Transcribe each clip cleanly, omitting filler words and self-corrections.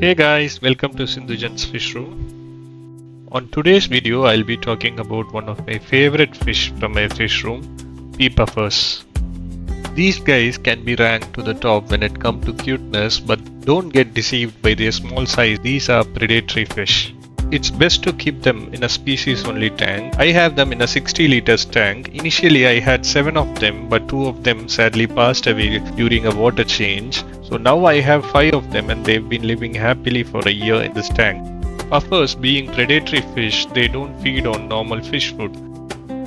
Hey guys, welcome to Sindhujan Fishroom. On today's video, I'll be talking about one of my favorite fish from my fish room, Pea Puffers. These guys can be ranked to the top when it comes to cuteness, but don't get deceived by their small size. These are predatory fish. It's best to keep them in a species only tank. I have them in a 60 liters tank. Initially I had 7 of them, but 2 of them sadly passed away during a water change. So now I have 5 of them and they've been living happily for a year in this tank. Puffers, being predatory fish, they don't feed on normal fish food.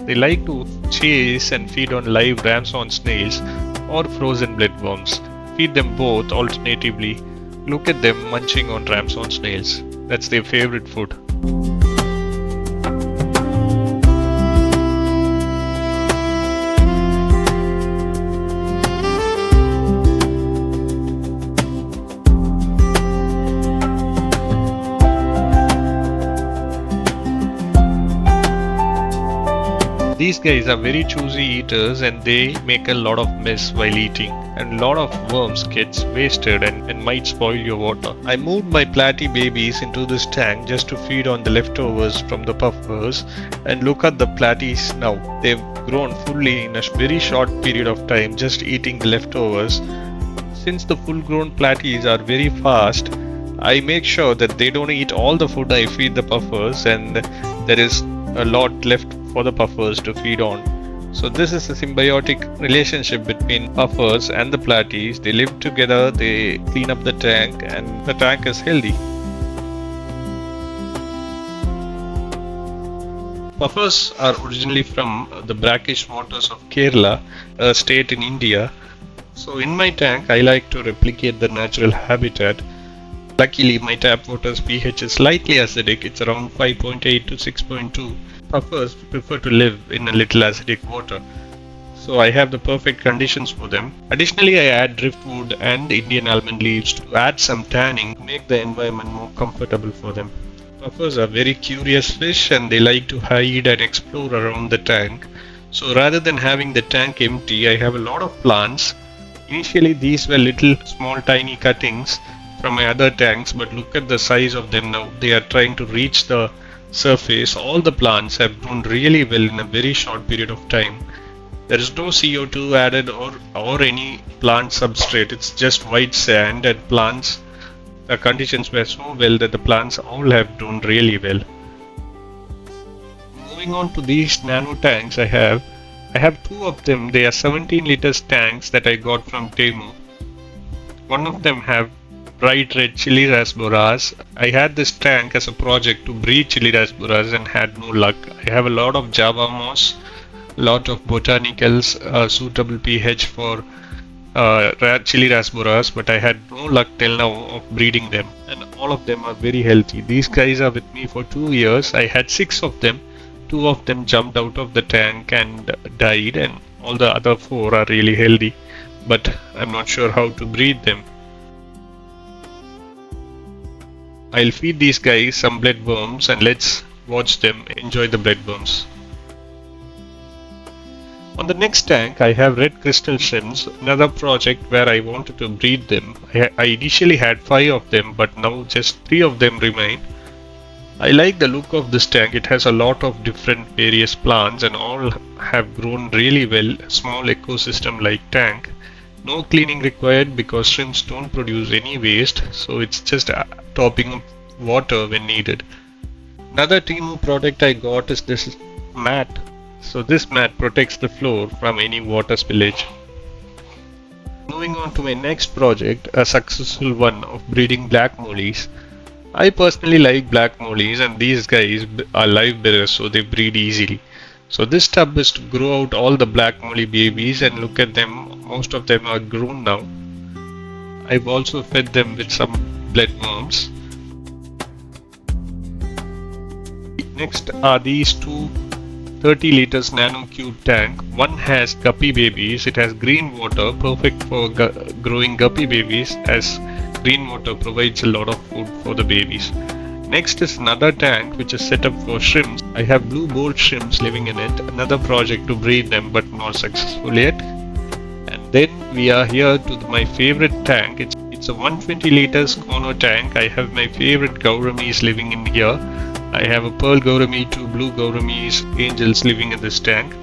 They like to chase and feed on live ramson snails or frozen bloodworms. Feed them both alternatively. Look at them munching on ramson snails. That's their favorite food. These guys are very choosy eaters and they make a lot of mess while eating, and a lot of worms gets wasted and might spoil your water. I moved my platy babies into this tank just to feed on the leftovers from the puffers, and look at the platies now. They've grown fully in a very short period of time just eating the leftovers. Since the full grown platies are very fast, I make sure that they don't eat all the food I feed the puffers, and there is a lot left for the puffers to feed on. So this is a symbiotic relationship between puffers and the platies. They live together, they clean up the tank, and the tank is healthy. Puffers are originally from the brackish waters of Kerala, a state in India. So in my tank I like to replicate the natural habitat. Luckily my tap water's pH is slightly acidic, it's around 5.8 to 6.2. Puffers prefer to live in a little acidic water, so I have the perfect conditions for them. Additionally, I add driftwood and Indian almond leaves to add some tanning to make the environment more comfortable for them. Puffers are very curious fish and they like to hide and explore around the tank. So rather than having the tank empty, I have a lot of plants. Initially these were little small tiny cuttings from my other tanks, but look at the size of them now. They are trying to reach the surface. All the plants have grown really well in a very short period of time. There is no CO2 added or any plant substrate. It's just white sand and plants. The conditions were so well that the plants all have grown really well. Moving on to these nano tanks I have 2 of them. They are 17 liters tanks that I got from Temu. One of them have bright red chili rasboras. I had this tank as a project to breed chili rasboras and had no luck. I have a lot of java moss, lot of botanicals, suitable pH for chili rasboras, but I had no luck till now of breeding them, and all of them are very healthy. These guys are with me for 2 years. I had 6 of them. 2 of them jumped out of the tank and died, and all the other 4 are really healthy, but I'm not sure how to breed them. I'll feed these guys some bloodworms and let's watch them enjoy the bloodworms. On the next tank I have red crystal shrimps, another project where I wanted to breed them. I initially had 5 of them, but now just 3 of them remain. I like the look of this tank. It has a lot of different various plants and all have grown really well. Small ecosystem like tank. No cleaning required because shrimps don't produce any waste, so it's just topping up water when needed. Another Temu product I got is this mat. So this mat protects the floor from any water spillage. Moving on to my next project, a successful one of breeding black mollies. I personally like black mollies and these guys are live bearers, so they breed easily. So this tub is to grow out all the black molly babies, and look at them, most of them are grown now. I've also fed them with some bloodworms. Next are these 2 30 liters nano cube tank. One has guppy babies. It has green water, perfect for growing guppy babies, as green water provides a lot of food for the babies. Next is another tank which is set up for shrimps. I have blue bolt shrimps living in it. Another project to breed them, but not successful yet. And then we are here to my favorite tank. It's It's a 120 liters Kono tank. I have my favorite gouramis living in here. I have a pearl gourami, 2 blue gouramis, angels living in this tank.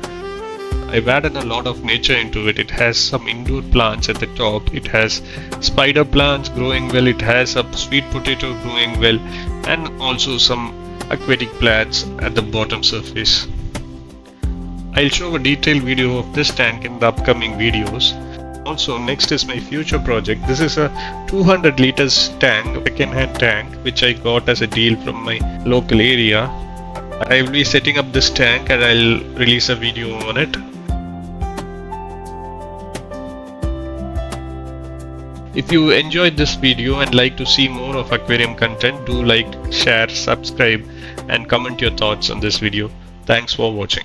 I've added a lot of nature into it. It has some indoor plants at the top. It has spider plants growing well. It has a sweet potato growing well, and also some aquatic plants at the bottom surface. I'll show a detailed video of this tank in the upcoming videos. Also, next is my future project. This is a 200 liters tank, second-hand tank, which I got as a deal from my local area. I will be setting up this tank and I'll release a video on it. If you enjoyed this video and like to see more of aquarium content, do like, share, subscribe and comment your thoughts on this video. Thanks for watching.